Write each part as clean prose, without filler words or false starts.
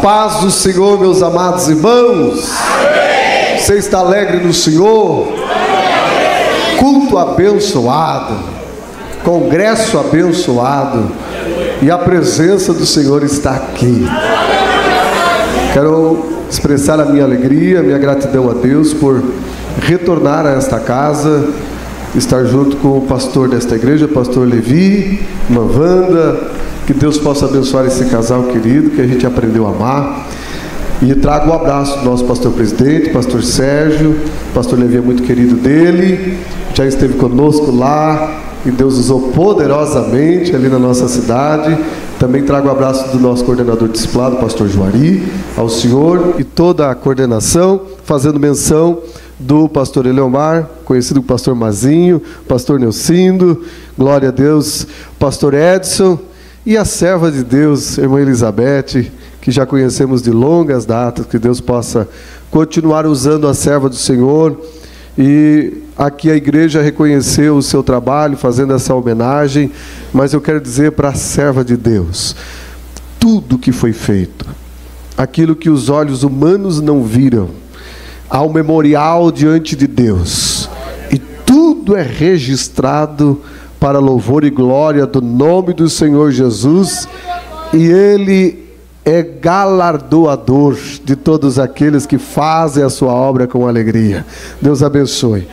paz do Senhor, meus amados irmãos. Amém. Você está alegre no Senhor? Amém. Culto abençoado, congresso abençoado, e a presença do Senhor está aqui. Quero expressar a minha alegria, a minha gratidão a Deus por retornar a esta casa, estar junto com o pastor desta igreja, pastor Levi, irmã Wanda. Que Deus possa abençoar esse casal querido que a gente aprendeu a amar. E trago um abraço do nosso pastor presidente, pastor Sérgio. Pastor Levi é muito querido dele, já esteve conosco lá e Deus usou poderosamente ali na nossa cidade. Também trago um abraço do nosso coordenador discipulado, pastor Juari, ao senhor e toda a coordenação, fazendo menção do pastor Eleomar, conhecido como pastor Mazinho, pastor Neucindo, glória a Deus, pastor Edson, e a serva de Deus, irmã Elizabeth, que já conhecemos de longas datas. Que Deus possa continuar usando a serva do Senhor. E aqui a igreja reconheceu o seu trabalho, fazendo essa homenagem. Mas eu quero dizer para a serva de Deus, tudo que foi feito, aquilo que os olhos humanos não viram, há um memorial diante de Deus. E tudo é registrado para louvor e glória do nome do Senhor Jesus, e Ele é galardoador de todos aqueles que fazem a sua obra com alegria. Deus abençoe.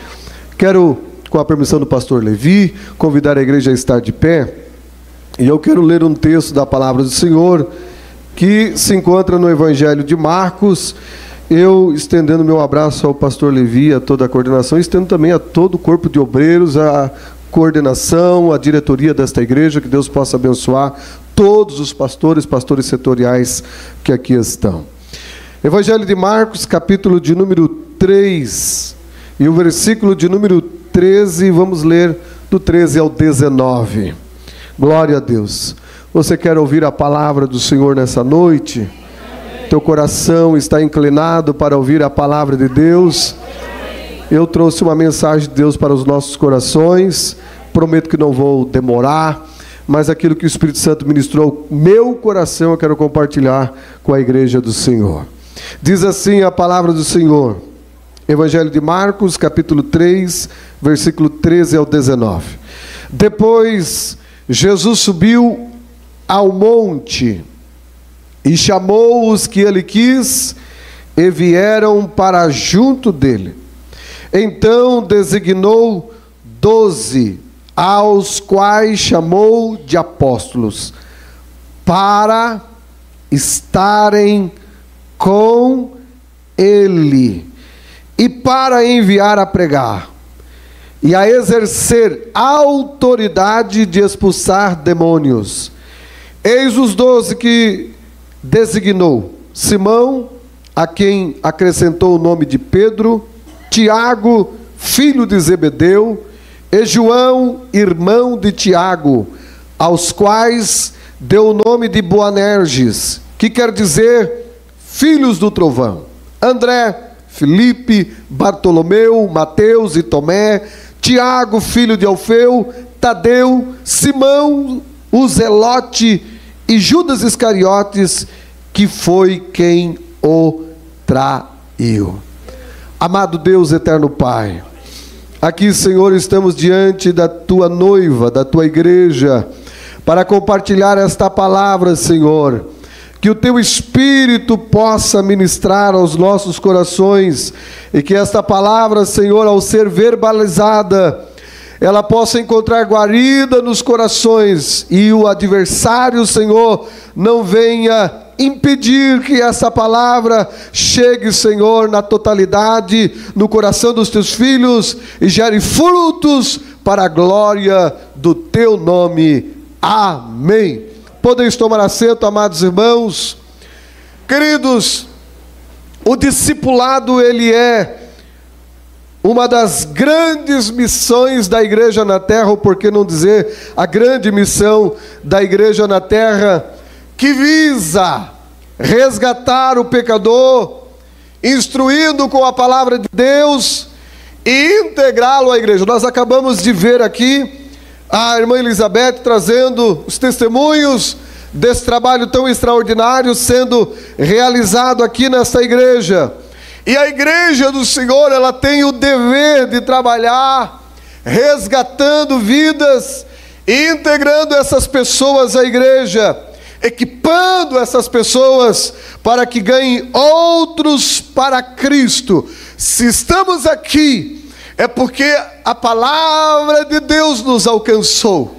Quero, com a permissão do pastor Levi, convidar a igreja a estar de pé, e eu quero ler um texto da palavra do Senhor, que se encontra no Evangelho de Marcos. Eu, estendendo meu abraço ao pastor Levi, a toda a coordenação, estendo também a todo o corpo de obreiros, a coordenação, a diretoria desta igreja. Que Deus possa abençoar todos os pastores setoriais que aqui estão. Evangelho de Marcos, capítulo de número 3, e o versículo de número 13, vamos ler do 13 ao 19. Glória a Deus. Você quer ouvir a palavra do Senhor nessa noite? Teu coração está inclinado para ouvir a palavra de Deus? Eu trouxe uma mensagem de Deus para os nossos corações. Prometo que não vou demorar, mas aquilo que o Espírito Santo ministrou meu coração, eu quero compartilhar com a igreja do Senhor. Diz assim a palavra do Senhor, Evangelho de Marcos, capítulo 3, versículo 13 ao 19. Depois Jesus subiu ao monte e chamou os que ele quis, e vieram para junto dele. Então designou 12, aos quais chamou de apóstolos, para estarem com ele, e para enviar a pregar, e a exercer autoridade de expulsar demônios. Eis os 12 que designou: Simão, a quem acrescentou o nome de Pedro, Tiago, filho de Zebedeu, e João, irmão de Tiago, aos quais deu o nome de Boanerges, que quer dizer filhos do trovão, André, Filipe, Bartolomeu, Mateus e Tomé, Tiago, filho de Alfeu, Tadeu, Simão, o Zelote, e Judas Iscariotes, que foi quem o traiu. Amado Deus, eterno Pai, aqui, Senhor, estamos diante da Tua noiva, da Tua igreja, para compartilhar esta palavra, Senhor. Que o Teu Espírito possa ministrar aos nossos corações, e que esta palavra, Senhor, ao ser verbalizada, ela possa encontrar guarida nos corações, e o adversário, Senhor, não venha impedir que essa palavra chegue, Senhor, na totalidade, no coração dos Teus filhos, e gere frutos para a glória do Teu nome. Amém. Podeis tomar assento, amados irmãos. Queridos, o discipulado, ele é uma das grandes missões da igreja na terra, ou por que não dizer a grande missão da igreja na terra, que visa resgatar o pecador, instruindo com a palavra de Deus e integrá-lo à igreja. Nós acabamos de ver aqui a irmã Elizabeth trazendo os testemunhos desse trabalho tão extraordinário sendo realizado aqui nesta igreja. E a igreja do Senhor, ela tem o dever de trabalhar, resgatando vidas e integrando essas pessoas à igreja, equipando essas pessoas para que ganhem outros para Cristo. Se estamos aqui, é porque a palavra de Deus nos alcançou.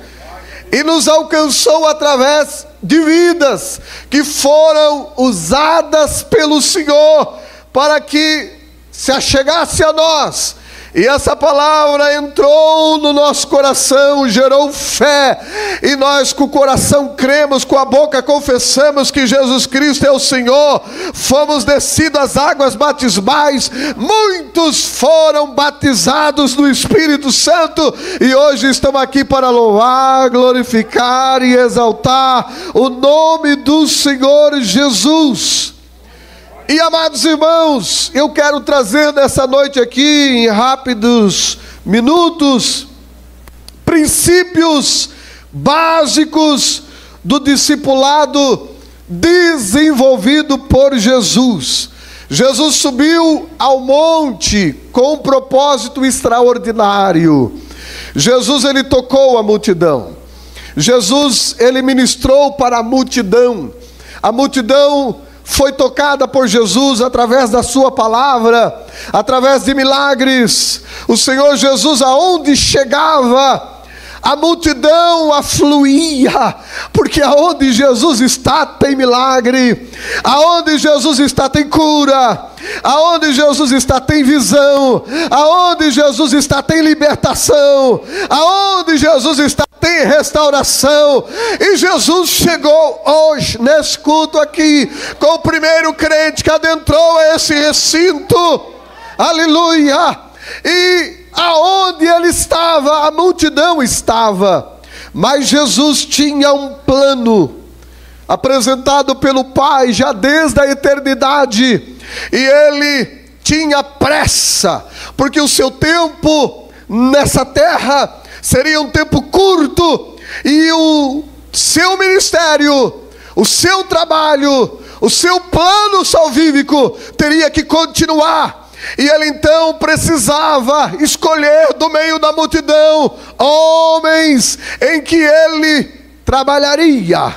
E nos alcançou através de vidas que foram usadas pelo Senhor para que se achegasse a nós. E essa palavra entrou no nosso coração, gerou fé, e nós com o coração cremos, com a boca confessamos que Jesus Cristo é o Senhor. Fomos descidos às águas batismais, muitos foram batizados no Espírito Santo, e hoje estamos aqui para louvar, glorificar e exaltar o nome do Senhor Jesus. E amados irmãos, eu quero trazer nessa noite aqui, em rápidos minutos, princípios básicos do discipulado desenvolvido por Jesus. Jesus subiu ao monte com um propósito extraordinário. Jesus, ele tocou a multidão. Jesus, ele ministrou para a multidão. A multidão foi tocada por Jesus através da sua palavra, através de milagres. O Senhor Jesus, aonde chegava, a multidão afluía, porque aonde Jesus está tem milagre, aonde Jesus está tem cura, aonde Jesus está tem visão, aonde Jesus está tem libertação, aonde Jesus está tem restauração. E Jesus chegou hoje nesse culto aqui com o primeiro crente que adentrou esse recinto, aleluia. E aonde ele estava, a multidão estava, mas Jesus tinha um plano apresentado pelo Pai já desde a eternidade, e ele tinha pressa, porque o seu tempo nessa terra seria um tempo curto, e o seu ministério, o seu trabalho, o seu plano salvífico teria que continuar. E ele então precisava escolher do meio da multidão homens em que ele trabalharia,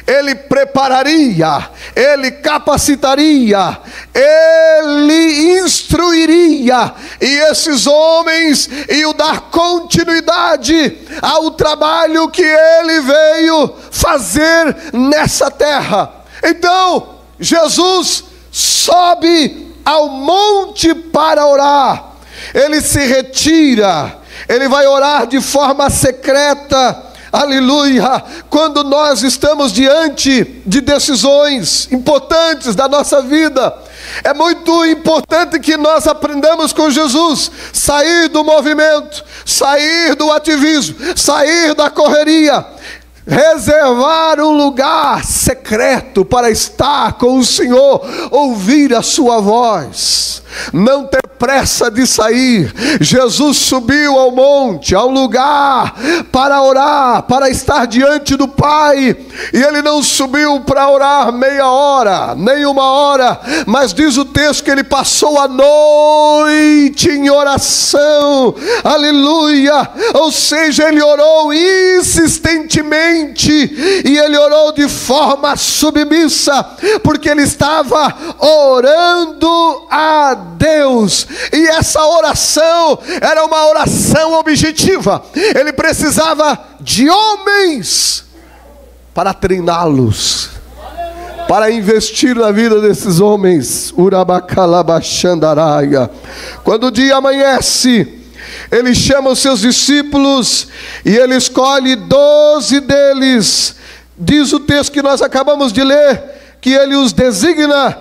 ele prepararia, ele capacitaria, ele instruiria, e esses homens iam dar continuidade ao trabalho que ele veio fazer nessa terra. Então Jesus sobe ao monte para orar. Ele se retira, ele vai orar de forma secreta, aleluia. Quando nós estamos diante de decisões importantes da nossa vida, é muito importante que nós aprendamos com Jesus, sair do movimento, sair do ativismo, sair da correria, reservar um lugar secreto para estar com o Senhor, ouvir a sua voz, não ter pressa de sair. Jesus subiu ao monte, ao lugar para orar, para estar diante do Pai, e ele não subiu para orar meia hora, nem uma hora, mas diz o texto que ele passou a noite em oração, aleluia. Ou seja, ele orou insistentemente, e ele orou de forma submissa, porque ele estava orando a Deus. E essa oração era uma oração objetiva. Ele precisava de homens para treiná-los, para investir na vida desses homens. Urabacalabachandaraia. Quando o dia amanhece, ele chama os seus discípulos e ele escolhe 12 deles. Diz o texto que nós acabamos de ler, que ele os designa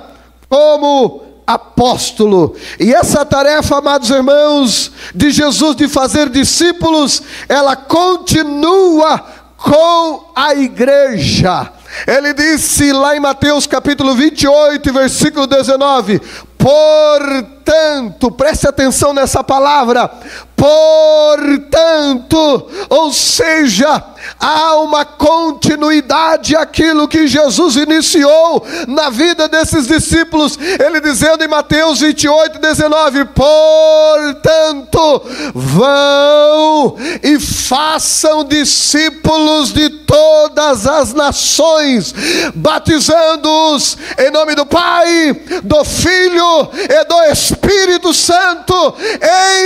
como apóstolo. E essa tarefa, amados irmãos, de Jesus de fazer discípulos, ela continua com a igreja. Ele disse lá em Mateus capítulo 28, versículo 19: portanto, preste atenção nessa palavra, portanto, Santo. Ou seja, há uma continuidade àquilo que Jesus iniciou na vida desses discípulos. Ele dizendo em Mateus 28:19: portanto, vão e façam discípulos de todas as nações, batizando-os em nome do Pai, do Filho e do Espírito Santo,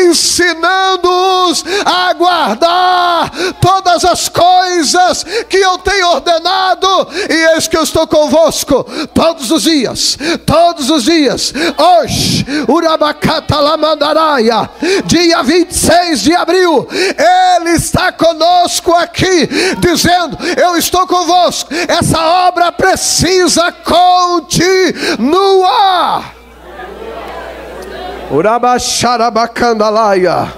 ensinando-os a guardar todas as coisas que eu tenho ordenado, e eis que eu estou convosco todos os dias, hoje, Urabacatalamandaraia, dia 26 de abril, Ele está conosco aqui, dizendo: eu estou convosco. Essa obra precisa continuar. Urabacharabacandalaia,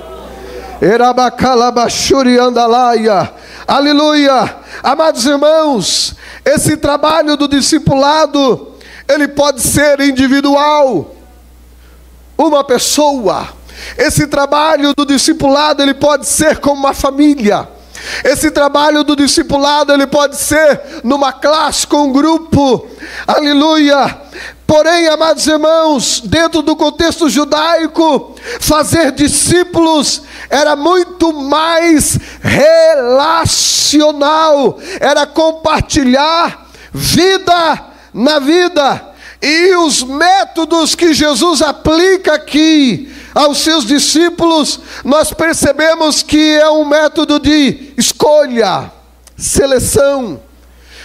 Erabacalabachuriandalaia. Aleluia. Amados irmãos, esse trabalho do discipulado, ele pode ser individual, uma pessoa. Esse trabalho do discipulado, ele pode ser como uma família. Esse trabalho do discipulado, ele pode ser numa classe, com um grupo. Aleluia. Porém, amados irmãos, dentro do contexto judaico, fazer discípulos era muito mais relacional, era compartilhar vida na vida. E os métodos que Jesus aplica aqui aos seus discípulos, nós percebemos que é um método de escolha, seleção,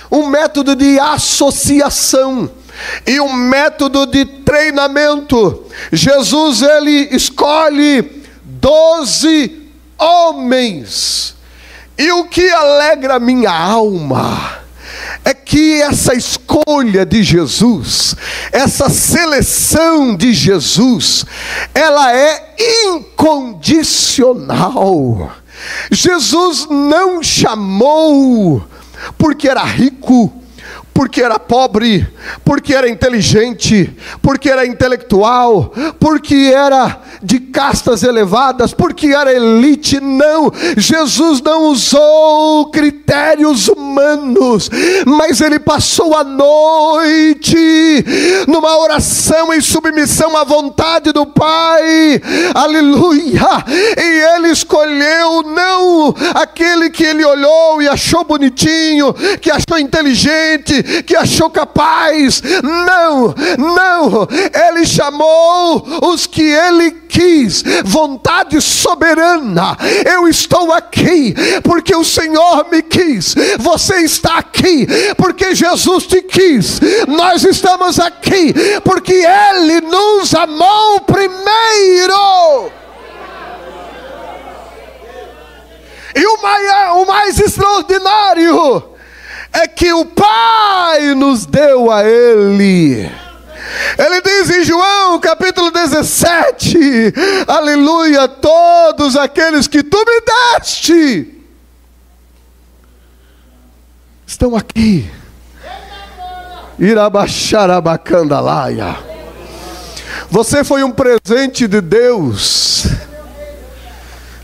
um método de associação e um método de treinamento. Jesus, ele escolhe 12 homens, e o que alegra minha alma é que essa escolha de Jesus, essa seleção de Jesus, ela é incondicional. Jesus não chamou porque era rico, porque era pobre, porque era inteligente, porque era intelectual, porque era de castas elevadas, porque era elite. Não, Jesus não usou critérios humanos, mas ele passou a noite numa oração em submissão à vontade do Pai. Aleluia. E ele escolheu não aquele que ele olhou e achou bonitinho, que achou inteligente, que achou capaz. Não, ele chamou os que ele quis. Vontade soberana. Eu estou aqui porque o Senhor me quis. Você está aqui porque Jesus te quis. Nós estamos aqui porque Ele nos amou primeiro. E o mais extraordinário é que o Pai nos deu a Ele. Ele diz em João capítulo 17, aleluia: todos aqueles que tu me deste estão aqui. Irabaxarabacandalaia. Você foi um presente de Deus.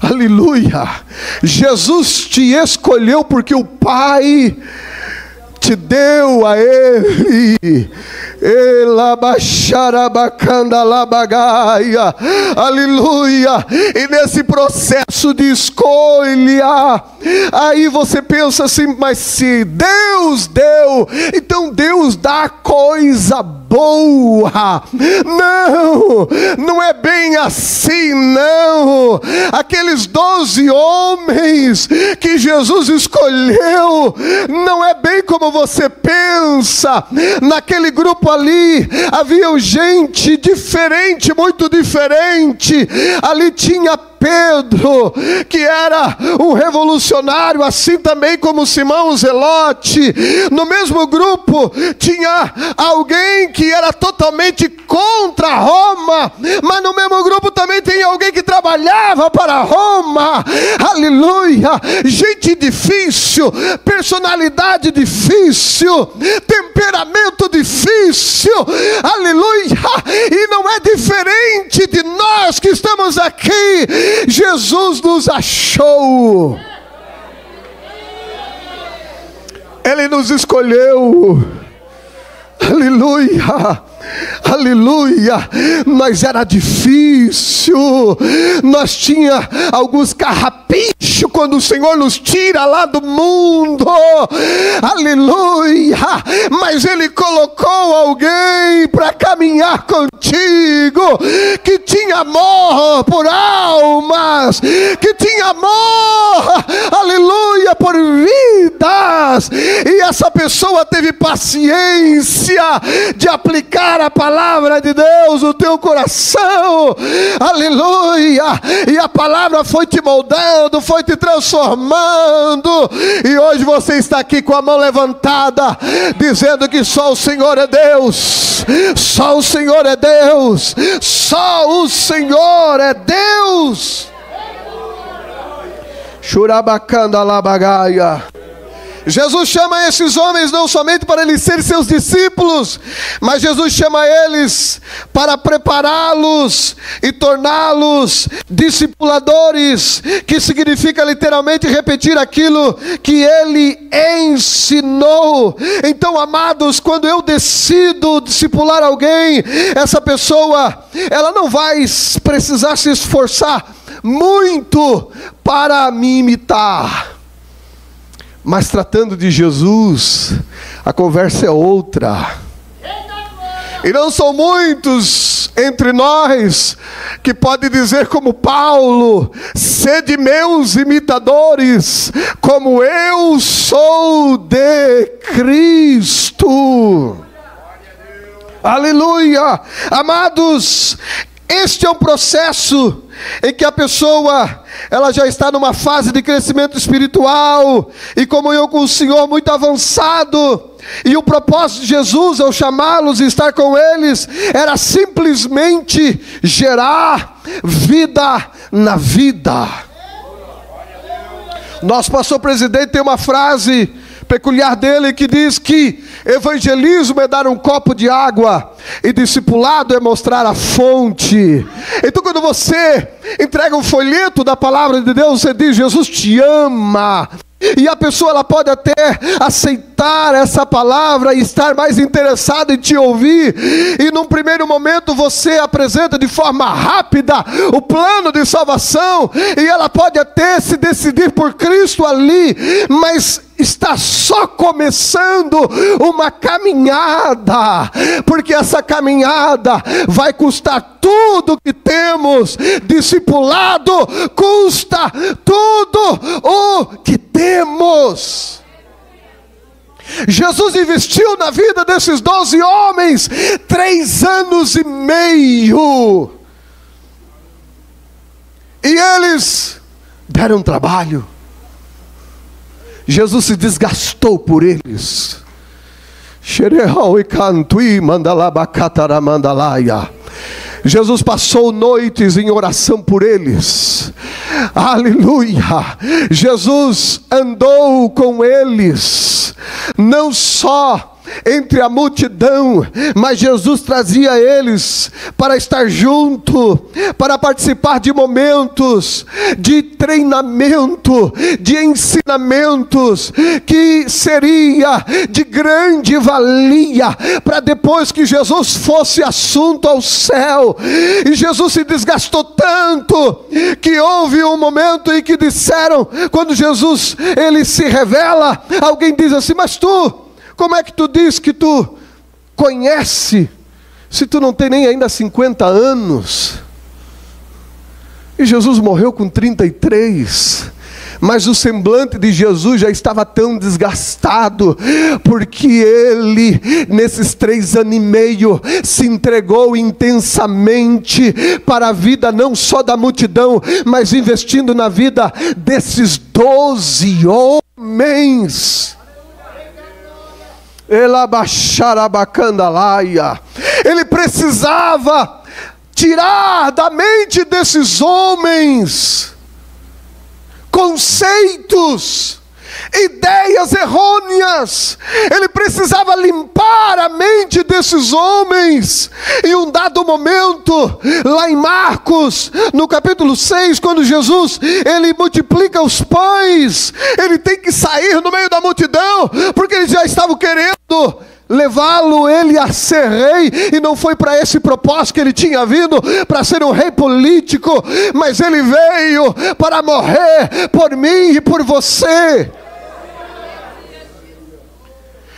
Aleluia. Jesus te escolheu porque o Pai te deu a Ele. Aleluia. E nesse processo de escolha, aí você pensa assim: mas se Deus deu, então Deus dá coisa boa. Não é bem assim, não. Aqueles 12 homens que Jesus escolheu, não é bem como você pensa. Naquele grupo ali havia gente diferente, muito diferente. Ali tinha Pedro, que era um revolucionário, assim também como Simão Zelote. No mesmo grupo tinha alguém que era totalmente contra Roma, mas no mesmo grupo também tem alguém que trabalhava para Roma. Aleluia. Gente difícil, personalidade difícil, temperamento difícil. Aleluia. E não é diferente de nós que estamos aqui. Jesus nos achou. Ele nos escolheu. Aleluia. Aleluia. Mas era difícil. Nós tinha alguns carrapichos quando o Senhor nos tira lá do mundo. Aleluia. Mas Ele colocou alguém para caminhar contigo, que tinha amor por almas, que tinha amor, aleluia, por vidas. E essa pessoa teve paciência de aplicar a palavra de Deus no teu coração, aleluia, e a palavra foi te moldando, foi te transformando, e hoje você está aqui com a mão levantada, dizendo que só o Senhor é Deus, só o Senhor é Deus, só o Senhor é Deus. Churabacanda labagaia. Jesus chama esses homens não somente para eles serem seus discípulos, mas Jesus chama eles para prepará-los e torná-los discipuladores, que significa literalmente repetir aquilo que Ele ensinou. Então, amados, quando eu decido discipular alguém, essa pessoa, ela não vai precisar se esforçar muito para me imitar. Mas tratando de Jesus, a conversa é outra. E não são muitos entre nós que podem dizer como Paulo: sede meus imitadores, como eu sou de Cristo. Aleluia! Amados, este é um processo em que a pessoa, ela já está numa fase de crescimento espiritual, e comunhão com o Senhor muito avançado, e o propósito de Jesus ao chamá-los e estar com eles, era simplesmente gerar vida na vida. Nosso pastor presidente tem uma frase peculiar dele que diz que evangelismo é dar um copo de água e discipulado é mostrar a fonte. Então, quando você entrega um folheto da palavra de Deus, você diz: Jesus te ama. E a pessoa, ela pode até aceitar essa palavra e estar mais interessada em te ouvir, e num primeiro momento você apresenta de forma rápida o plano de salvação, e ela pode até se decidir por Cristo ali, mas está só começando uma caminhada, porque essa caminhada vai custar tudo que temos. Discipulado custa tudo o que temos. Jesus investiu na vida desses 12 homens 3 anos e meio, e eles deram trabalho. Jesus se desgastou por eles. Jesus passou noites em oração por eles. Aleluia. Jesus andou com eles, não só entre a multidão, mas Jesus trazia eles para estar junto, para participar de momentos de treinamento, de ensinamentos, que seria de grande valia para depois que Jesus fosse assunto ao céu. E Jesus se desgastou tanto que houve um momento em que disseram, quando Jesus ele se revela, alguém diz assim: mas tu, como é que tu diz que tu conhece, se tu não tem nem ainda 50 anos? E Jesus morreu com 33. Mas o semblante de Jesus já estava tão desgastado, porque ele, nesses 3 anos e meio, se entregou intensamente para a vida não só da multidão, mas investindo na vida desses 12 homens. Ele precisava tirar da mente desses homens conceitos ideias errôneas. Ele precisava limpar a mente desses homens. Em um dado momento, lá em Marcos, no capítulo 6, quando Jesus, ele multiplica os pães, ele tem que sair no meio da multidão, porque eles já estavam querendo levá-lo ele a ser rei, e não foi para esse propósito que ele tinha vindo, para ser um rei político, mas ele veio para morrer por mim e por você.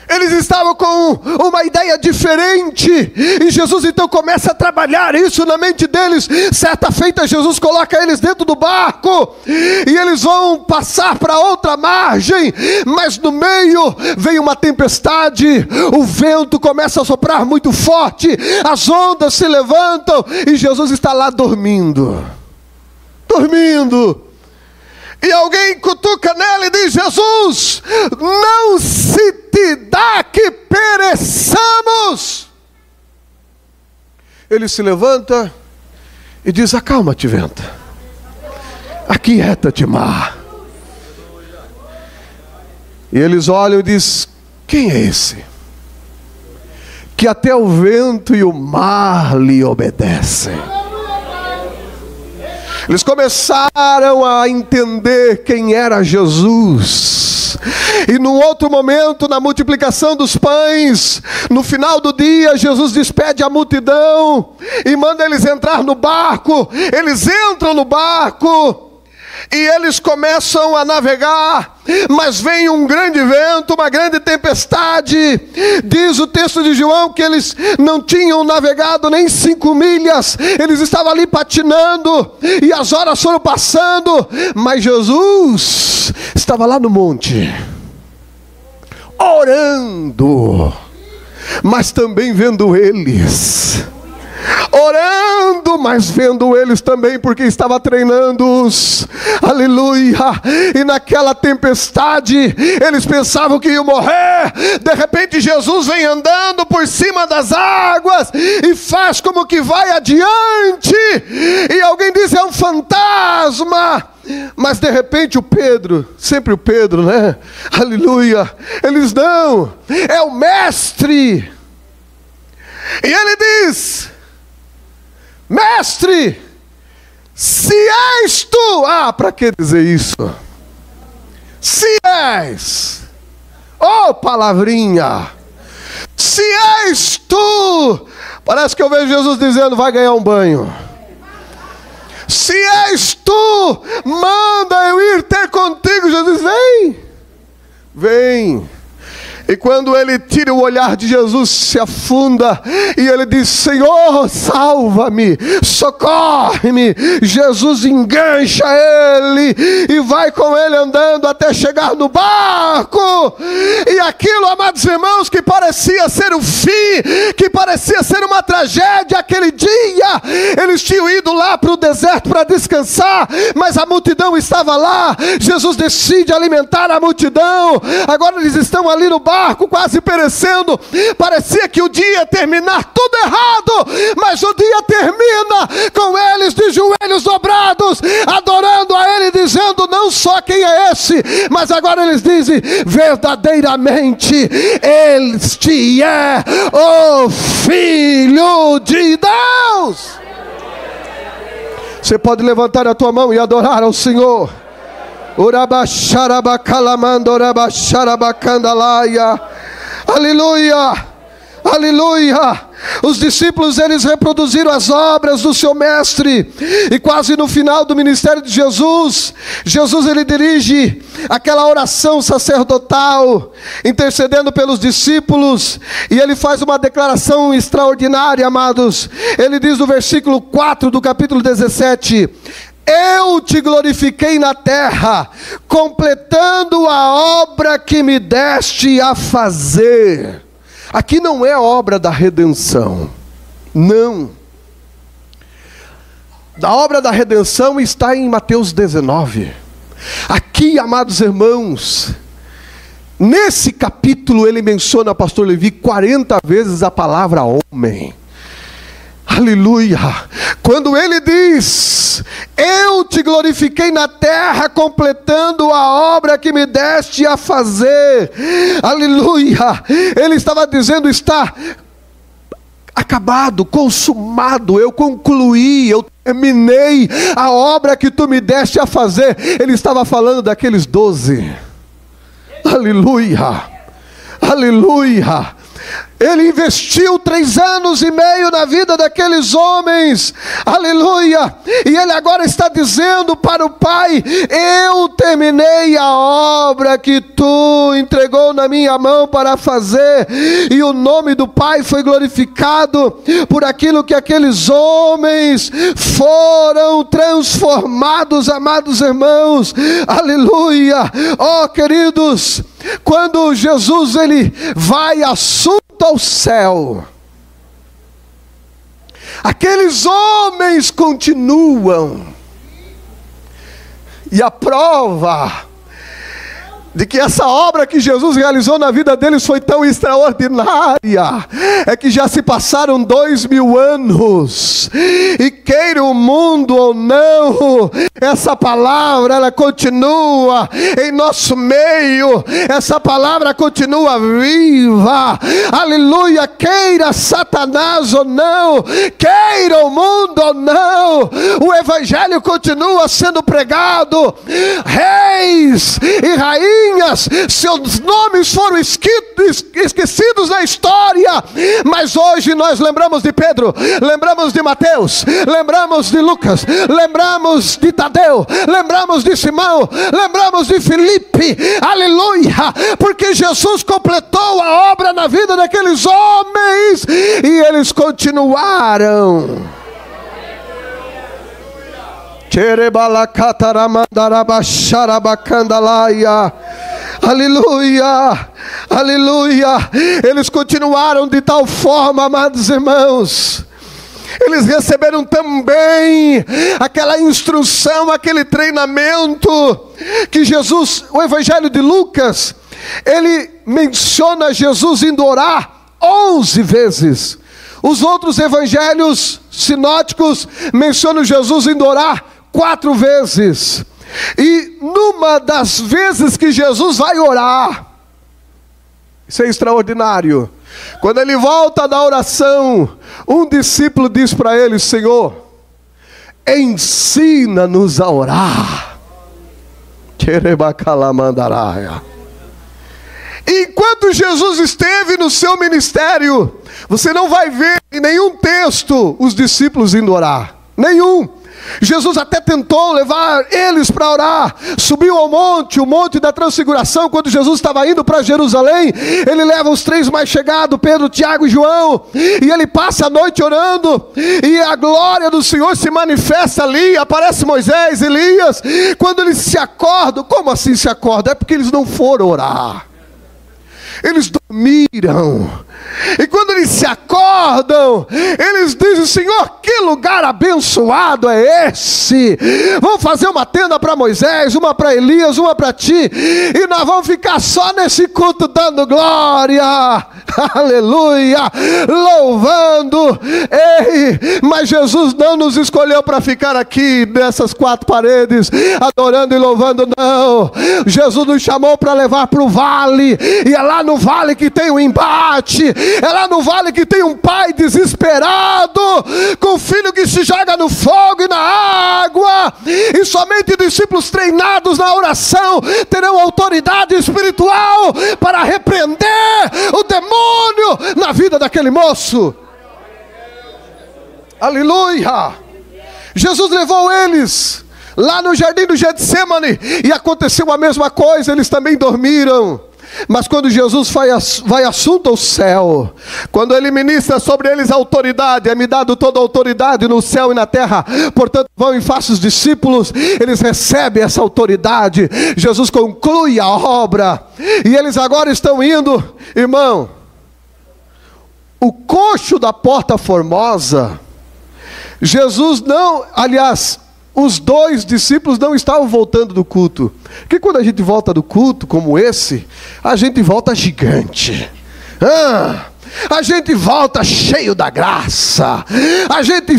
Eles estavam com uma ideia diferente, e Jesus então começa a trabalhar isso na mente deles. Certa feita Jesus coloca eles dentro do barco, e eles vão passar para outra margem, mas no meio vem uma tempestade, o vento começa a soprar muito forte, as ondas se levantam, e Jesus está lá dormindo. E alguém cutuca nela e diz: Jesus, não se te dá que pereçamos. Ele se levanta e diz: acalma-te, vento, aquieta-te, mar. E eles olham e dizem: quem é esse? Que até o vento e o mar lhe obedecem. Eles começaram a entender quem era Jesus. E num outro momento, na multiplicação dos pães, no final do dia, Jesus despede a multidão e manda eles entrar no barco. Eles entram no barco e eles começam a navegar, mas vem um grande vento, uma grande tempestade. Diz o texto de João que eles não tinham navegado nem 5 milhas, eles estavam ali patinando, e as horas foram passando, mas Jesus estava lá no monte, orando, mas também vendo eles. Orando, mas vendo eles também, porque estava treinando-os. Aleluia. E naquela tempestade, eles pensavam que iam morrer. De repente Jesus vem andando por cima das águas e faz como que vai adiante, e alguém diz: é um fantasma. Mas de repente o Pedro, sempre o Pedro, né? Aleluia. Eles não, é o mestre. E ele diz: mestre, se és tu. Para que dizer isso? Se és, palavrinha, se és tu. Parece que eu vejo Jesus dizendo: vai ganhar um banho. Se és tu, manda eu ir ter contigo. Jesus diz: vem. E quando ele tira o olhar de Jesus, se afunda, e ele diz: Senhor, salva-me, socorre-me. Jesus engancha ele e vai com ele andando até chegar no barco. E aquilo, amados irmãos, que parecia ser o fim, que parecia ser uma tragédia aquele dia, eles tinham ido lá para o deserto para descansar, mas a multidão estava lá. Jesus decide alimentar a multidão. Agora eles estão ali no barco, quase perecendo. Parecia que o dia ia terminar tudo errado, mas o dia termina com eles de joelhos dobrados, adorando a ele, dizendo não só quem é esse, mas agora eles dizem: verdadeiramente este é o Filho de Deus. Você pode levantar a tua mão e adorar ao Senhor. Aleluia, aleluia. Os discípulos, eles reproduziram as obras do seu mestre, e quase no final do ministério de Jesus, ele dirige aquela oração sacerdotal, intercedendo pelos discípulos, e ele faz uma declaração extraordinária, amados. Ele diz no versículo 4 do capítulo 17: eu te glorifiquei na terra, completando a obra que me deste a fazer. Aqui não é a obra da redenção, não. A obra da redenção está em Mateus 19. Aqui, amados irmãos, nesse capítulo ele menciona, pastor Levi, 40 vezes a palavra homem. Aleluia. Quando ele diz: eu te glorifiquei na terra, completando a obra que me deste a fazer. Aleluia. Ele estava dizendo: está acabado, consumado, eu concluí, eu terminei a obra que tu me deste a fazer. Ele estava falando daqueles 12. Aleluia. Aleluia. Ele investiu 3 anos e meio na vida daqueles homens, aleluia, e ele agora está dizendo para o Pai: eu terminei a obra que tu entregou na minha mão para fazer. E o nome do Pai foi glorificado por aquilo que aqueles homens foram transformados, amados irmãos, aleluia. Oh, queridos, quando Jesus ele vai assunto ao céu, aqueles homens continuam, e a prova de que essa obra que Jesus realizou na vida deles foi tão extraordinária é que já se passaram 2000 anos, e queira o mundo ou não, essa palavra ela continua em nosso meio, essa palavra continua viva, aleluia. Queira Satanás ou não, queira o mundo ou não, o evangelho continua sendo pregado. Reis e rainhas, seus nomes foram esquecidos na história, mas hoje nós lembramos de Pedro, lembramos de Mateus, lembramos de Lucas, lembramos de Tadeu, lembramos de Simão, lembramos de Filipe, aleluia, porque Jesus completou a obra na vida daqueles homens, e eles continuaram. Aleluia, aleluia. Eles continuaram de tal forma, amados irmãos. Eles receberam também aquela instrução, aquele treinamento que Jesus, o Evangelho de Lucas, ele menciona Jesus indo orar 11 vezes. Os outros evangelhos sinóticos mencionam Jesus indo orar 4 vezes. E numa das vezes que Jesus vai orar, isso é extraordinário, quando ele volta da oração, um discípulo diz para ele: Senhor, ensina-nos a orar. Enquanto Jesus esteve no seu ministério, você não vai ver em nenhum texto os discípulos indo orar, nenhum. Jesus até tentou levar eles para orar, subiu ao monte, o monte da transfiguração, quando Jesus estava indo para Jerusalém, ele leva os 3 mais chegados, Pedro, Tiago e João, e ele passa a noite orando, e a glória do Senhor se manifesta ali, aparece Moisés, Elias. Quando eles se acordam, como assim se acordam? É porque eles não foram orar, eles dormiram. E quando eles se acordam, eles dizem: Senhor, que lugar abençoado é esse? Vamos fazer uma tenda para Moisés, uma para Elias, uma para ti, e nós vamos ficar só nesse culto dando glória, aleluia, louvando. Ei, mas Jesus não nos escolheu para ficar aqui nessas 4 paredes adorando e louvando, não. Jesus nos chamou para levar para o vale, e é lá no vale que tem o embate, é lá no vale que tem um pai desesperado, com um filho que se joga no fogo e na água, e somente discípulos treinados na oração terão autoridade espiritual para repreender o demônio na vida daquele moço. Aleluia. Jesus levou eles lá no jardim do Getsemane, e aconteceu a mesma coisa, eles também dormiram. Mas quando Jesus vai assunto ao céu, quando ele ministra sobre eles a autoridade, é-me dado toda a autoridade no céu e na terra, portanto vão e façam os discípulos, eles recebem essa autoridade, Jesus conclui a obra, e eles agora estão indo, irmão, o coxo da Porta Formosa, Jesus não, aliás, os 2 discípulos não estavam voltando do culto, porque quando a gente volta do culto como esse, a gente volta gigante. a gente volta cheio da graça, a gente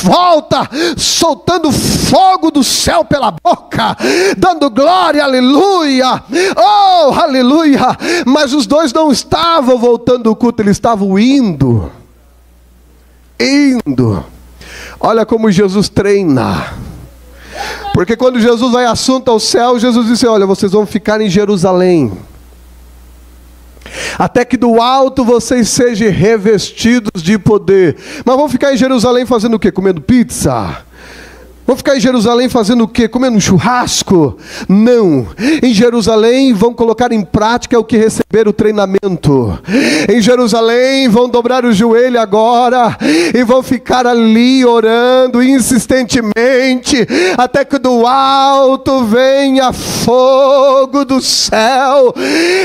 volta soltando fogo do céu pela boca, dando glória, aleluia, oh, aleluia. Mas os dois não estavam voltando do culto, eles estavam indo. Olha como Jesus treina. Porque quando Jesus vai assunto ao céu, Jesus disse: olha, vocês vão ficar em Jerusalém, até que do alto vocês sejam revestidos de poder. Mas vão ficar em Jerusalém fazendo o quê? Comendo pizza? Vão ficar em Jerusalém fazendo o quê? Comendo um churrasco? Não. Em Jerusalém vão colocar em prática o que receberam o treinamento. Em Jerusalém vão dobrar o joelho agora e vão ficar ali orando insistentemente, até que do alto venha fogo do céu.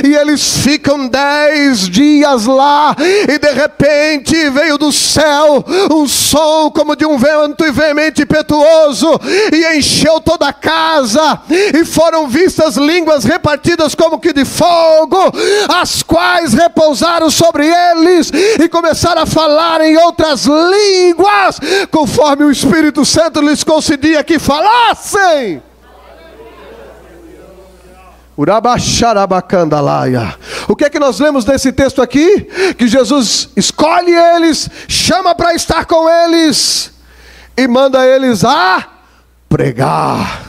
E eles ficam 10 dias lá, e de repente veio do céu um som como de um vento veemente e impetuoso, e encheu toda a casa, e foram vistas línguas repartidas como que de fogo, as quais repousaram sobre eles, e começaram a falar em outras línguas, conforme o Espírito Santo lhes concedia que falassem. O que é que nós lemos nesse texto aqui? Que Jesus escolhe eles, chama para estar com eles, e manda eles a pregar.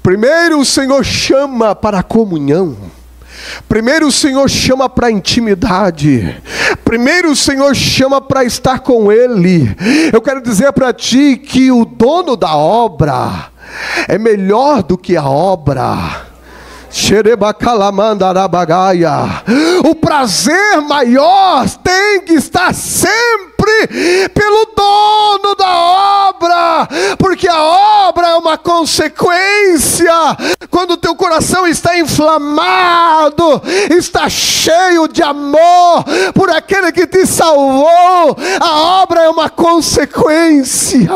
Primeiro o Senhor chama para a comunhão. Primeiro o Senhor chama para a intimidade. Primeiro o Senhor chama para estar com Ele. Eu quero dizer para ti que o dono da obra é melhor do que a obra. O prazer maior tem que estar sempre pelo dono da obra, porque a obra é uma consequência. Quando o teu coração está inflamado, está cheio de amor por aquele que te salvou, a obra é uma consequência.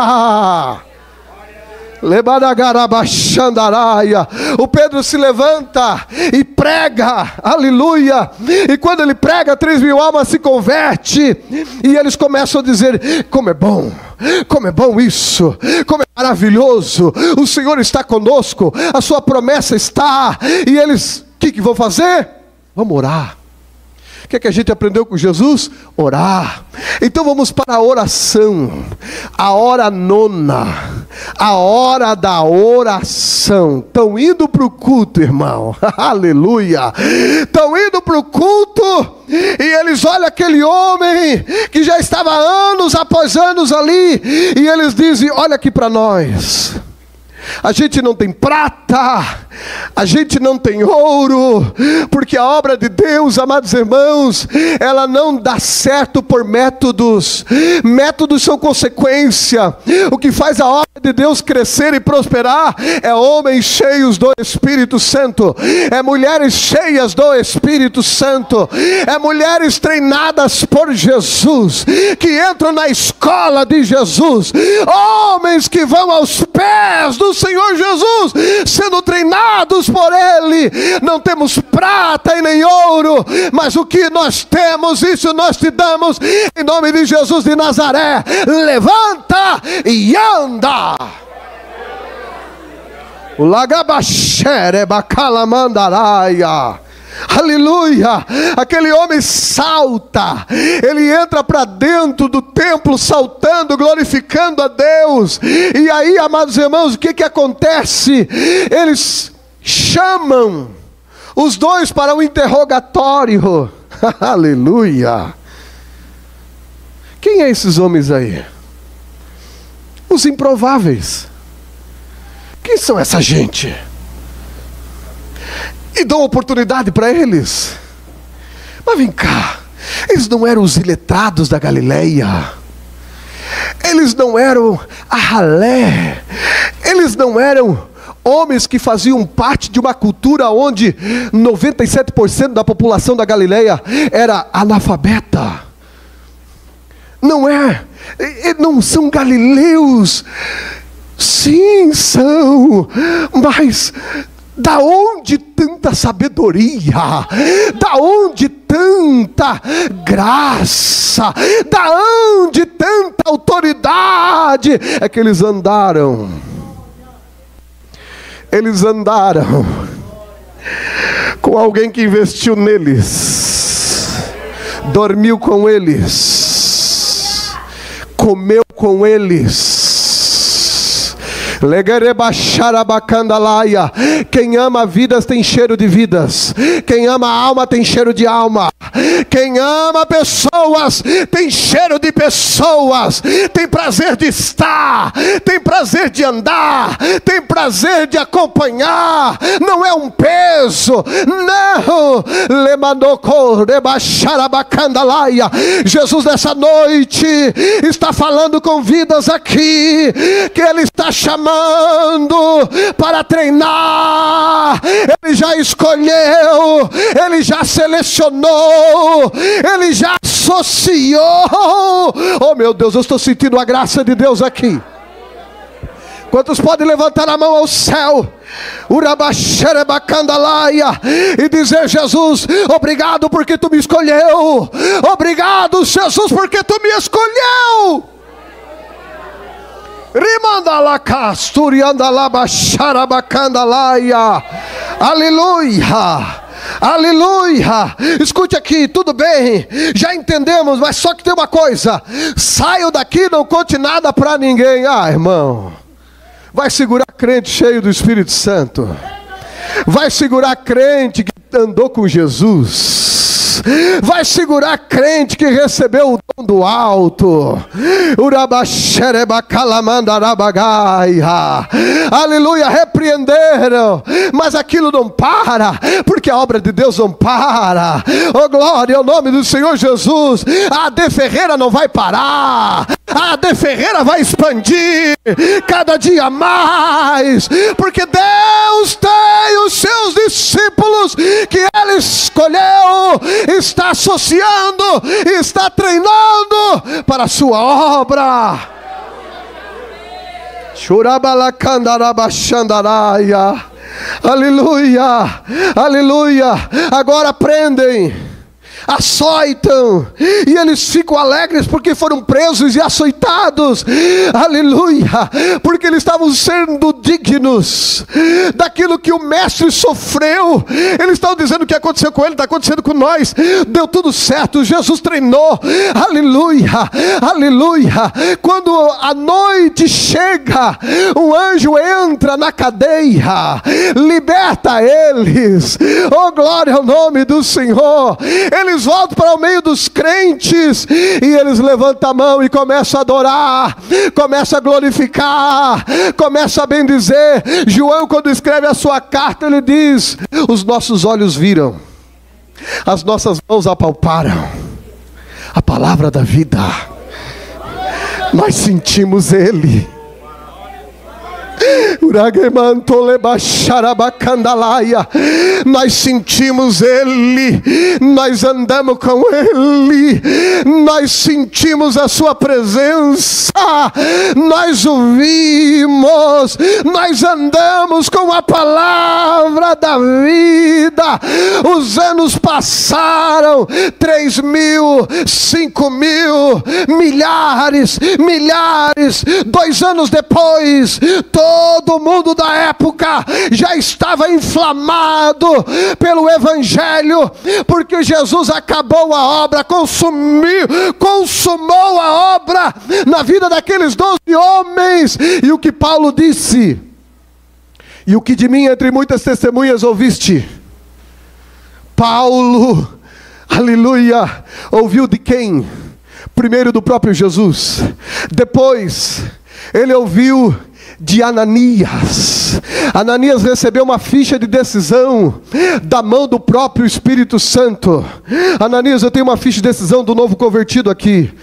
O Pedro se levanta e prega, aleluia, e quando ele prega, 3.000 almas se convertem, e eles começam a dizer: como é bom isso, como é maravilhoso, o Senhor está conosco, a sua promessa está. E eles, o que vão fazer? Vamos orar. O que é que a gente aprendeu com Jesus? Orar. Então vamos para a oração. A hora nona, a hora da oração. Estão indo para o culto, irmão. Aleluia. Estão indo para o culto, e eles olham aquele homem que já estava anos após anos ali, e eles dizem: olha aqui para nós. A gente não tem prata, a gente não tem ouro, porque a obra de Deus, amados irmãos, ela não dá certo por métodos. Métodos são consequência. O que faz a obra de Deus crescer e prosperar é homens cheios do Espírito Santo, é mulheres cheias do Espírito Santo, é mulheres treinadas por Jesus, que entram na escola de Jesus, homens que vão aos pés do Senhor Jesus, sendo treinados por Ele. Não temos prata e nem ouro, mas o que nós temos, isso nós te damos, em nome de Jesus de Nazaré. Levanta e anda. O lagabaxere bacalamandaraya. Aleluia. Aquele homem salta, ele entra para dentro do templo saltando, glorificando a Deus. E aí, amados irmãos, o que acontece? Eles chamam os dois para um interrogatório. Aleluia. Quem é esses homens aí? Os improváveis. Quem são essa gente? E dão oportunidade para eles. Mas vem cá, eles não eram os iletrados da Galileia, eles não eram a ralé, eles não eram homens que faziam parte de uma cultura onde 97% da população da Galileia era analfabeta. Não são galileus. Sim, são, mas Da onde tanta sabedoria? Da onde tanta graça? Da onde tanta autoridade? É que eles andaram. Eles andaram com alguém que investiu neles, dormiu com eles, comeu com eles. Quem ama vidas tem cheiro de vidas. Quem ama alma tem cheiro de alma. Quem ama pessoas tem cheiro de pessoas. Tem prazer de estar, tem prazer de andar, tem prazer de acompanhar. Não é um peso, não. Jesus nessa noite está falando com vidas aqui, que Ele está chamando para treinar. Ele já escolheu, Ele já selecionou, Ele já associou. Oh meu Deus, eu estou sentindo a graça de Deus aqui. Quantos podem levantar a mão ao céu e dizer: Jesus, obrigado porque tu me escolheu. Obrigado, Jesus, porque tu me escolheu. Aleluia, aleluia. Escute aqui, tudo bem, já entendemos, mas só que tem uma coisa: saio daqui, não conte nada para ninguém. Ah, irmão, vai segurar crente cheio do Espírito Santo, vai segurar crente que andou com Jesus, vai segurar crente que recebeu o dom do alto. Aleluia, repreenderam, mas aquilo não para, porque a obra de Deus não para. Oh glória ao nome do Senhor Jesus. A AD Ferreira não vai parar, a AD Ferreira vai expandir cada dia mais, porque Deus tem os seus discípulos que Ele escolheu, está associando, está treinando para a sua obra. Aleluia, aleluia. Agora aprendem, açoitam, e eles ficam alegres porque foram presos e açoitados. Aleluia, porque eles estavam sendo dignos daquilo que o mestre sofreu. Eles estavam dizendo: o que aconteceu com ele está acontecendo com nós. Deu tudo certo, Jesus treinou. Aleluia, aleluia. Quando a noite chega, um anjo entra na cadeia, liberta eles. Oh glória ao nome do Senhor. Eles voltam para o meio dos crentes e eles levantam a mão e começam a adorar, começam a glorificar, começam a bendizer. João, quando escreve a sua carta, ele diz: os nossos olhos viram, as nossas mãos apalparam a palavra da vida, nós sentimos Ele. Nós sentimos Ele, nós andamos com Ele, nós sentimos a sua presença, nós o vimos, nós andamos com a palavra da vida. Os anos passaram, 3.000, 5.000, milhares, 2 anos depois, todo mundo da época já estava inflamado pelo Evangelho, porque Jesus acabou a obra, consumou a obra na vida daqueles 12 homens. E o que Paulo disse: e o que de mim entre muitas testemunhas ouviste. Paulo, aleluia, ouviu de quem? Primeiro do próprio Jesus, depois ele ouviu de Ananias. Ananias recebeu uma ficha de decisão da mão do próprio Espírito Santo. Ananias, eu tenho uma ficha de decisão do novo convertido aqui.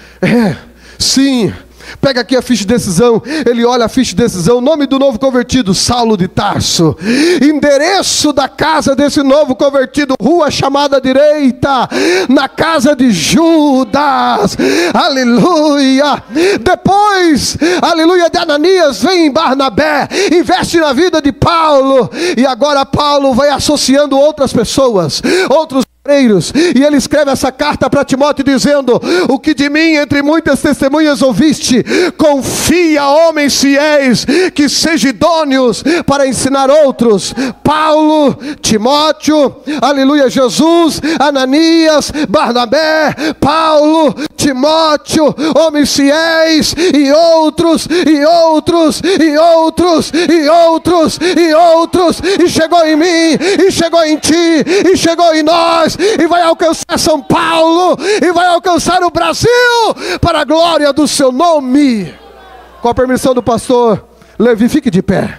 Sim, Pega aqui a ficha de decisão. Ele olha a ficha de decisão. Nome do novo convertido: Saulo de Tarso. Endereço da casa desse novo convertido: rua chamada direita, na casa de Judas. Aleluia. Depois, aleluia, de Ananias, vem Barnabé, investe na vida de Paulo. E agora Paulo vai associando outras pessoas, outros obreiros, e ele escreve essa carta para Timóteo dizendo: o que de mim entre muitas testemunhas ouviste, confia a homens fiéis que sejam idôneos para ensinar outros. Paulo, Timóteo, aleluia, Jesus, Ananias, Barnabé, Paulo, Timóteo, homens fiéis, e outros, e outros, e outros, e outros, e outros, e chegou em mim, e chegou em ti, e chegou em nós, e vai alcançar São Paulo, e vai alcançar o Brasil, para a glória do seu nome. Com a permissão do pastor Levi, fique de pé.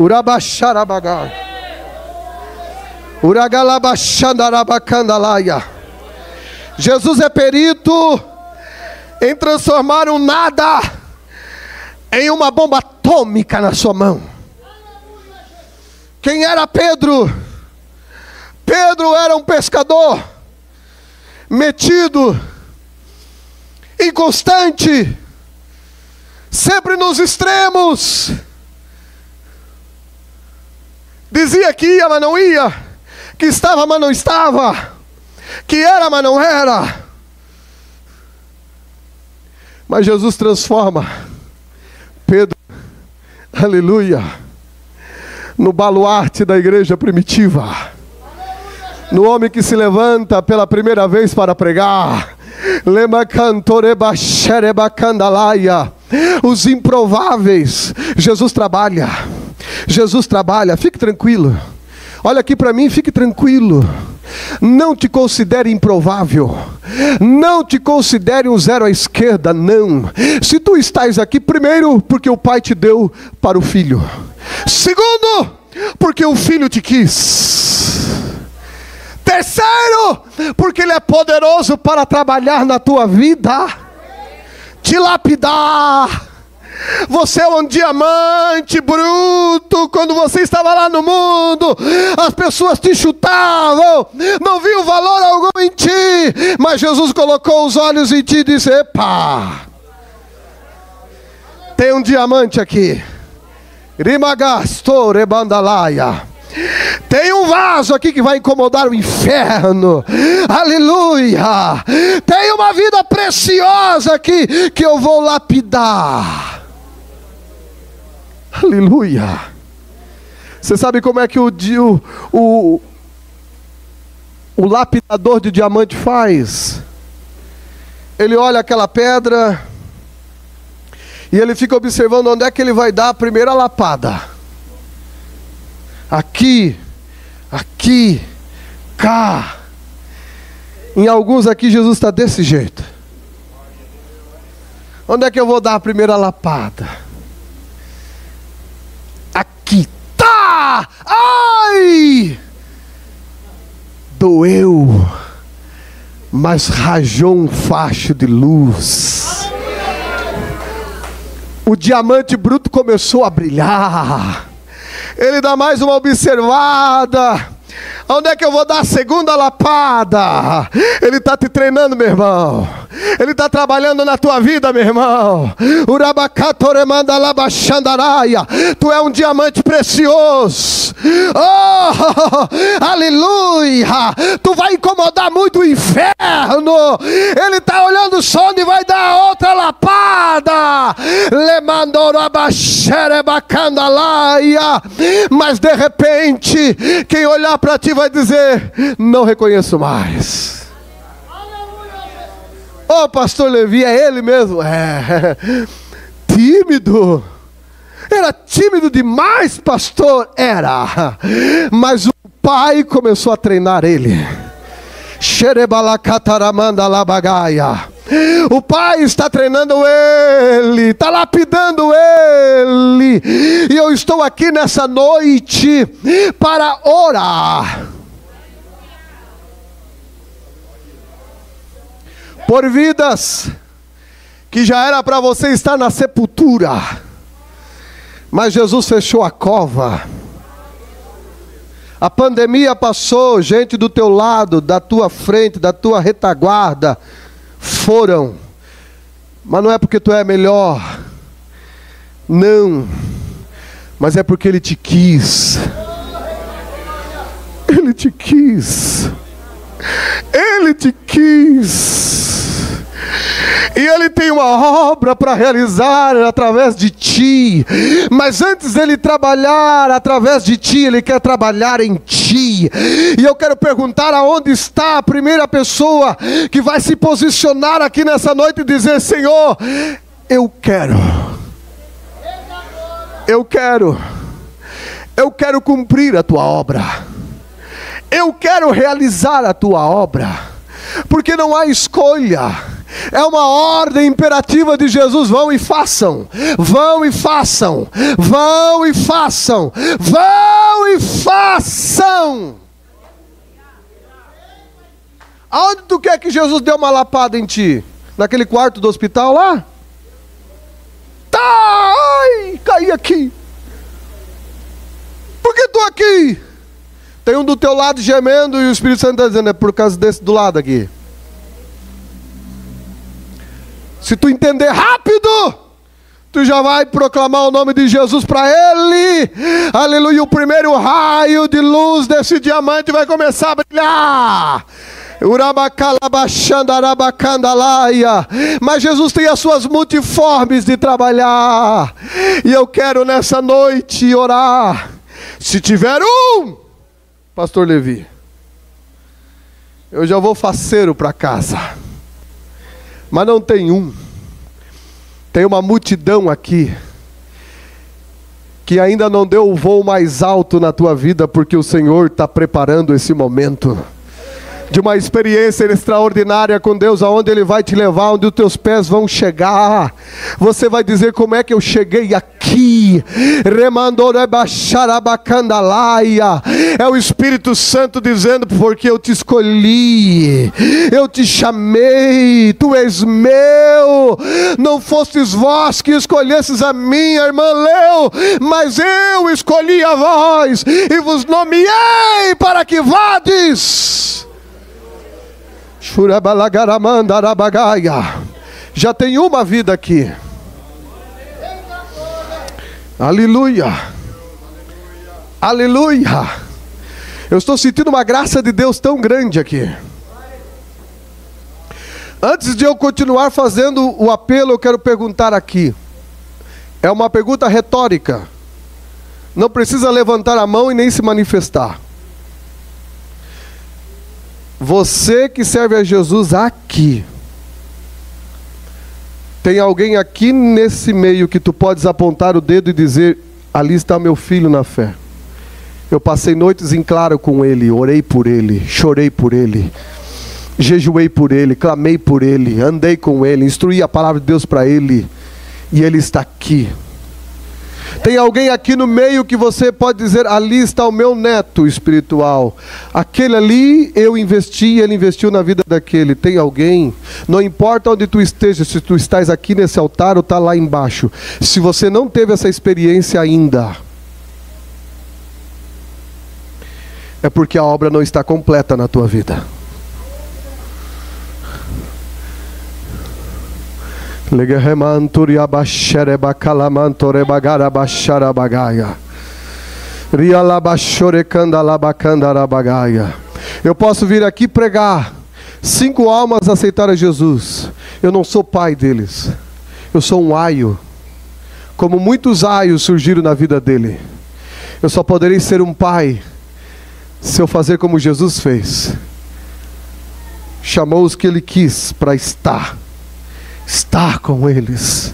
Urabaxarabagai, Uragalabachandarabacandalaia. Jesus é perito em transformar um nada em uma bomba atômica na sua mão. Quem era Pedro? Pedro era um pescador metido, inconstante, sempre nos extremos. Dizia que ia, mas não ia, que estava, mas não estava, que era, mas não era. Mas Jesus transforma Pedro, aleluia, no baluarte da igreja primitiva, no homem que se levanta pela primeira vez para pregar. Os improváveis, Jesus trabalha. Jesus trabalha. Fique tranquilo. Olha aqui para mim, fique tranquilo. Não te considere improvável. Não te considere um zero à esquerda, não. Se tu estás aqui, primeiro, porque o Pai te deu para o Filho. Segundo, porque o Filho te quis. Terceiro, porque Ele é poderoso para trabalhar na tua vida, te lapidar. Você é um diamante bruto. Quando você estava lá no mundo, as pessoas te chutavam, não viam valor algum em ti, mas Jesus colocou os olhos em ti e disse: epa, tem um diamante aqui. Rimagasto rebandalaia. Tem um vaso aqui que vai incomodar o inferno. Aleluia. Tem uma vida preciosa aqui que eu vou lapidar. Aleluia. Você sabe como é que o lapidador de diamante faz? Ele olha aquela pedra e ele fica observando onde é que ele vai dar a primeira lapada. Aqui, aqui, cá. Em alguns aqui Jesus está desse jeito. Onde é que eu vou dar a primeira lapada? Aqui, tá! Ai! Doeu, mas rajou um facho de luz. O diamante bruto começou a brilhar. Ele dá mais uma observada. Onde é que eu vou dar a segunda lapada? Ele está te treinando, meu irmão. Ele está trabalhando na tua vida, meu irmão. Tu é um diamante precioso. Oh, aleluia. Tu vai incomodar muito o inferno. Ele está olhando só onde vai dar a outra lapada. Mas de repente, quem olhar para ti vai dizer: não reconheço mais. Ô, pastor Levi, é ele mesmo? É. Tímido. Era tímido demais, pastor? Era. Mas o pai começou a treinar ele. O pai está treinando ele, está lapidando ele. E eu estou aqui nessa noite para orar. por vidas que já era para você estar na sepultura, mas Jesus fechou a cova. A pandemia passou, gente do teu lado, da tua frente, da tua retaguarda, foram, mas não é porque tu é melhor, não, mas é porque Ele te quis. Ele te quis. Ele te quis. E Ele tem uma obra para realizar através de ti. Mas antes dEle trabalhar através de ti, Ele quer trabalhar em ti. E eu quero perguntar aonde está a primeira pessoa que vai se posicionar aqui nessa noite e dizer: Senhor, eu quero. Eu quero cumprir a tua obra. Eu quero realizar a tua obra. Porque não há escolha. É uma ordem imperativa de Jesus: vão e façam, vão e façam, vão e façam, vão e façam. Aonde tu quer que Jesus dê uma lapada em ti? Naquele quarto do hospital lá? Tá, ai, caí aqui. Por que tu aqui? Tem um do teu lado gemendo e o Espírito Santo está dizendo: é por causa desse do lado aqui. Se tu entender rápido, tu já vai proclamar o nome de Jesus para ele. Aleluia. O primeiro raio de luz desse diamante vai começar a brilhar. Mas Jesus tem as suas multiformes de trabalhar. E eu quero nessa noite orar. Se tiver Pastor Levi, eu já vou faceiro para casa. Mas não tem tem uma multidão aqui que ainda não deu o voo mais alto na tua vida, porque o Senhor está preparando esse momento de uma experiência extraordinária com Deus, aonde Ele vai te levar, onde os teus pés vão chegar. Você vai dizer: como é que eu cheguei aqui? É o Espírito Santo dizendo: porque eu te escolhi, eu te chamei, tu és meu. Não fostes vós que escolhesses a minha irmã Leu, mas eu escolhi a vós e vos nomeei para que vades. Já tem uma vida aqui. Aleluia. Aleluia. Eu estou sentindo uma graça de Deus tão grande aqui. Antes de eu continuar fazendo o apelo, eu quero perguntar aqui. É uma pergunta retórica. Não precisa levantar a mão e nem se manifestar. Você que serve a Jesus aqui, tem alguém aqui nesse meio que tu podes apontar o dedo e dizer: ali está meu filho na fé. Eu passei noites em claro com ele, orei por ele, chorei por ele, jejuei por ele, clamei por ele, andei com ele, instruí a palavra de Deus para ele, e ele está aqui. Tem alguém aqui no meio que você pode dizer: ali está o meu neto espiritual. Aquele ali eu investi, ele investiu na vida daquele. Tem alguém? Não importa onde tu esteja, se tu estás aqui nesse altar ou está lá embaixo. Se você não teve essa experiência ainda, é porque a obra não está completa na tua vida. Eu posso vir aqui pregar, 5 almas aceitaram Jesus. Eu não sou pai deles, eu sou um aio, como muitos aios surgiram na vida dele. Eu só poderei ser um pai se eu fazer como Jesus fez. Chamou os que ele quis para estar com eles,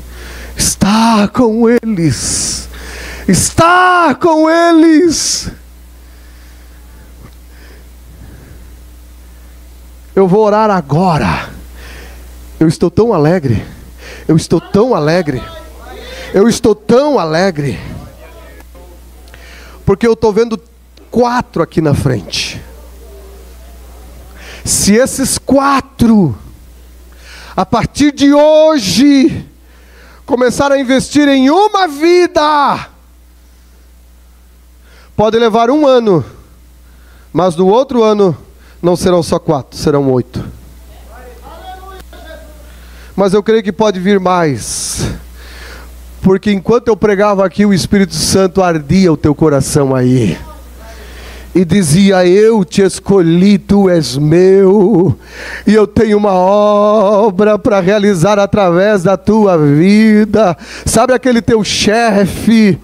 está com eles, está com eles. Eu vou orar agora. Eu estou tão alegre, eu estou tão alegre, eu estou tão alegre, porque eu estou vendo 4 aqui na frente. Se esses 4 a partir de hoje, começar a investir em uma vida. Pode levar 1 ano, mas no outro ano não serão só 4, serão 8. Mas eu creio que pode vir mais, porque enquanto eu pregava aqui, o Espírito Santo ardia o teu coração aí, e dizia: eu te escolhi, tu és meu, e eu tenho uma obra para realizar através da tua vida. Sabe aquele teu chefe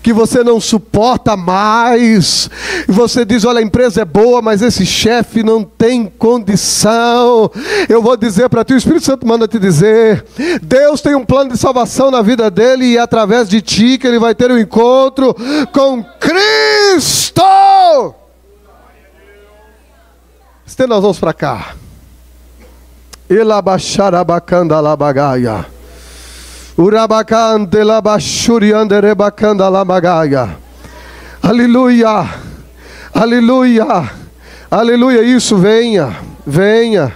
que você não suporta mais, e você diz: olha, a empresa é boa, mas esse chefe não tem condição. Eu vou dizer para ti, o Espírito Santo manda te dizer: Deus tem um plano de salvação na vida dele, e é através de ti que ele vai ter um encontro com Cristo. Estenda as mãos para cá. Elabaxarabacanda labagaia. Urabacante labachuriande rebacanda labagaia. Aleluia. Aleluia. Aleluia. Isso, venha. Venha.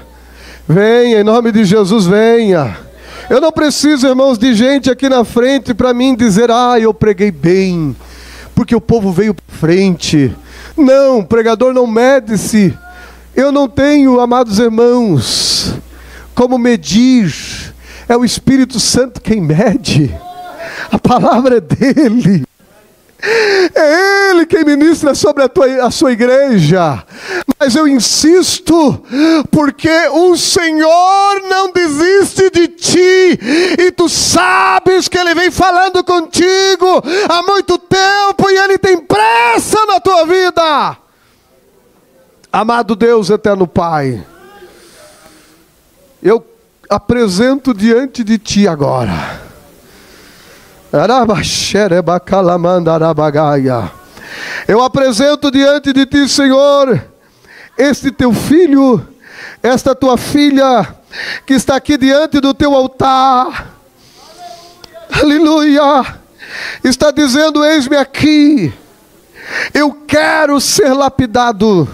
Venha, em nome de Jesus, venha. Eu não preciso, irmãos, de gente aqui na frente para mim dizer: ah, eu preguei bem, porque o povo veio para frente. Não, pregador não mede-se. Eu não tenho, amados irmãos, como medir. É o Espírito Santo quem mede. A palavra é dele. É Ele quem ministra sobre a sua igreja. Mas eu insisto, porque o Senhor não desiste de ti, e tu sabes que Ele vem falando contigo há muito tempo, e Ele tem pressa na tua vida. Amado Deus, eterno Pai, eu apresento diante de ti agora. Eu apresento diante de ti, Senhor, este teu filho, esta tua filha, que está aqui diante do teu altar. Aleluia. Está dizendo: eis-me aqui. Eu quero ser lapidado.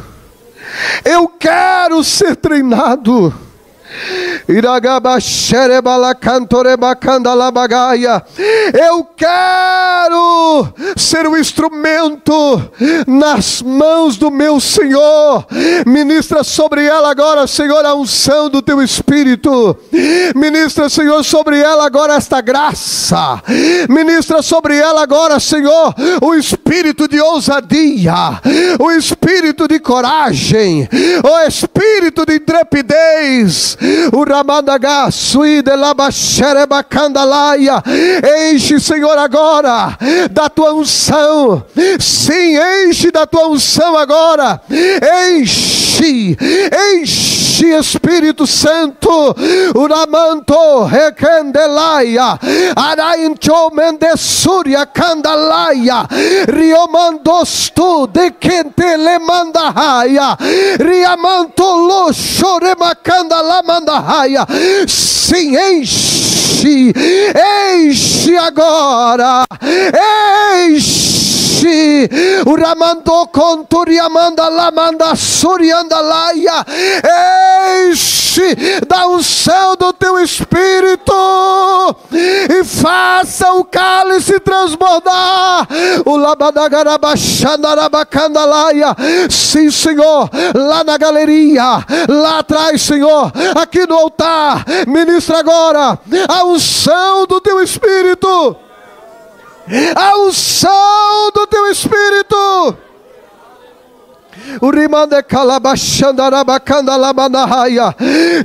Eu quero ser treinado. Eu quero ser um instrumento nas mãos do meu Senhor. Ministra sobre ela agora, Senhor, a unção do teu Espírito. Ministra, Senhor, sobre ela agora esta graça. Ministra sobre ela agora, Senhor, o espírito de ousadia, o espírito de coragem, o espírito de intrepidez. Enche, Senhor, agora da tua unção. Sim, enche da tua unção agora. Enche, enche, Espírito Santo. Uramanto rekendelaia araincho mendesuria candalaia riomandostu de quente lemandahaya riamantolo choremacanda lamandahaya. Sim, enche, enche agora, enche. O ramando conturiamanda lamanda suriandalaia. Enche da unção do teu Espírito e faça o cálice transbordar. O labadagarabachandarabacandalaia. Sim, Senhor, lá na galeria, lá atrás, Senhor, aqui no altar, ministra agora a unção do teu Espírito. A unção do teu Espírito. O rimande calabachandarabacanda lamanahaya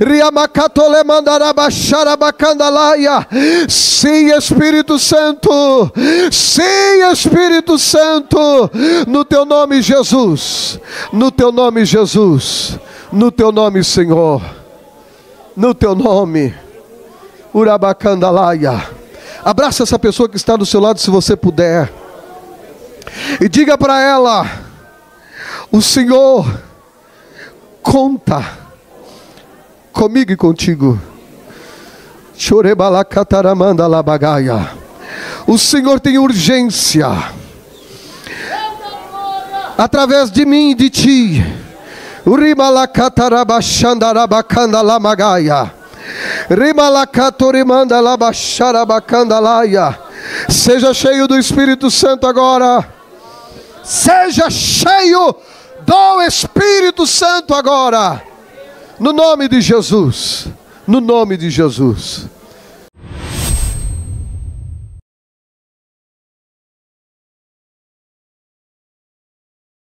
riamacatole mandarabacharabacandalaia. Sim, Espírito Santo. Sim, Espírito Santo. No teu nome, Jesus. No teu nome, Jesus. No teu nome, Senhor. No teu nome. Urabacandalaia. Abraça essa pessoa que está do seu lado, se você puder, e diga para ela: o Senhor conta comigo e contigo. Chorebalacataramanda labagaia. O Senhor tem urgência através de mim e de ti. Urimalakatarabachandarabacanda lamagaia. Seja cheio do Espírito Santo agora. Seja cheio do Espírito Santo agora. No nome de Jesus. No nome de Jesus.